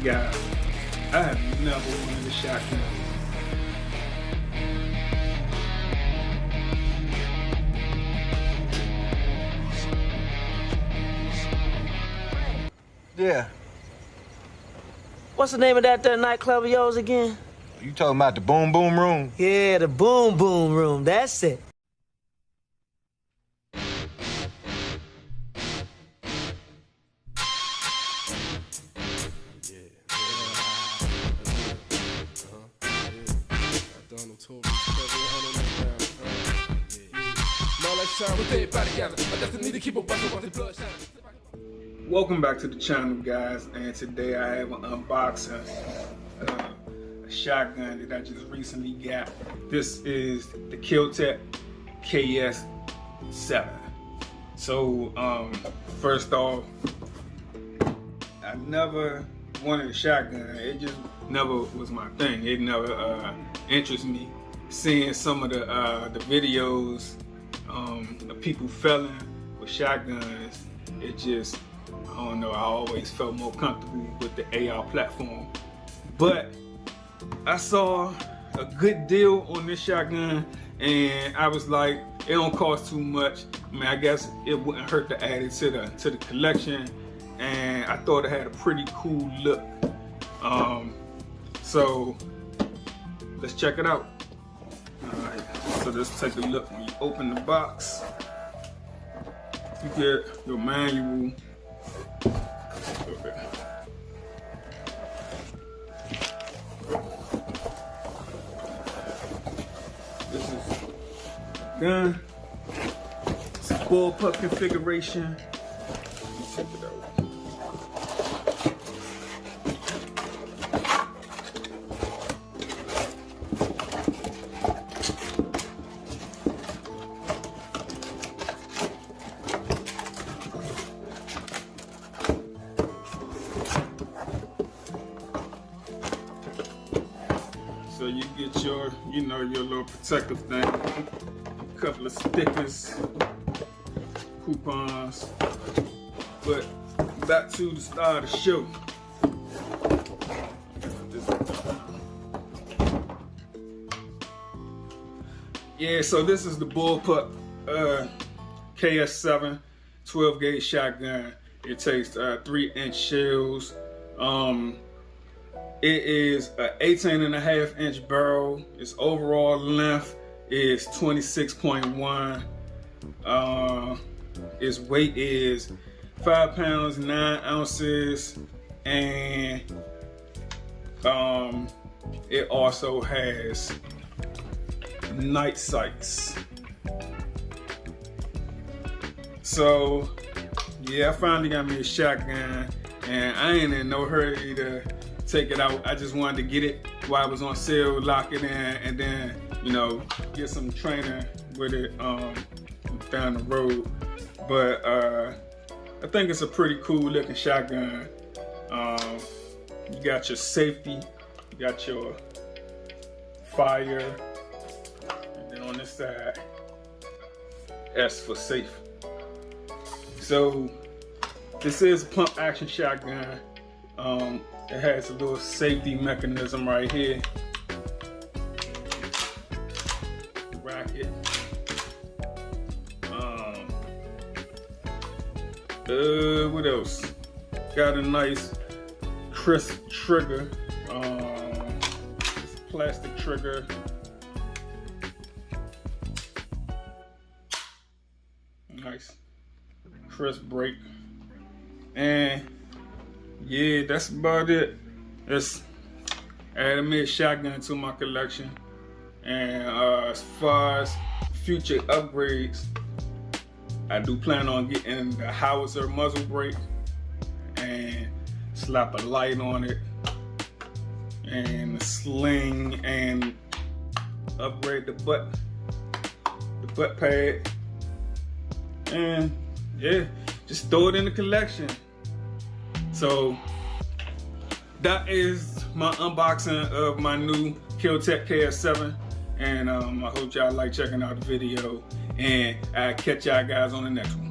guys, I have never wanted a shotgun. Yeah. What's the name of that nightclub of yours again? You talking about the Boom Boom Room? Yeah, the Boom Boom Room. That's it. Welcome back to the channel, guys, and today I have an unboxing a shotgun that I just recently got. This is the Keltec KS7. So first off, I never wanted a shotgun. It just never was my thing. It never interested me. Seeing some of the videos of people felling with shotguns, it just, I don't know, I always felt more comfortable with the AR platform. But I saw a good deal on this shotgun and I was like, it don't cost too much. I mean, I guess it wouldn't hurt to add it to the collection, and I thought it had a pretty cool look. So let's check it out. Alright, so let's take a look. When you open the box, you get your manual. Okay. This is gun. It's a bullpup configuration. Let's check it out. So you get your, you know, your little protective thing, a couple of stickers, coupons. But back to the start of the show. Yeah, so this is the bullpup KS7 12 gauge shotgun. It takes 3-inch shells. It is an 18.5-inch barrel. Its overall length is 26.1. Its weight is 5 pounds 9 ounces, and it also has night sights. So yeah, I finally got me a shotgun, and I ain't in no hurry to take it out. I just wanted to get it while it was on sale, lock it in, and then, you know, get some training with it down the road. But I think it's a pretty cool looking shotgun. You got your safety, you got your fire, and then on this side, S for safe. So this is a pump action shotgun. It has a little safety mechanism right here. Racket. What else? Got a nice crisp trigger. Plastic trigger. Nice crisp break. And yeah, that's about it. It's added me a shotgun to my collection. And as far as future upgrades, I do plan on getting the howitzer muzzle brake and slap a light on it and a sling, and upgrade the butt pad, and yeah, just throw it in the collection. So that is my unboxing of my new Keltec KS7, and I hope y'all like checking out the video, and I'll catch y'all guys on the next one.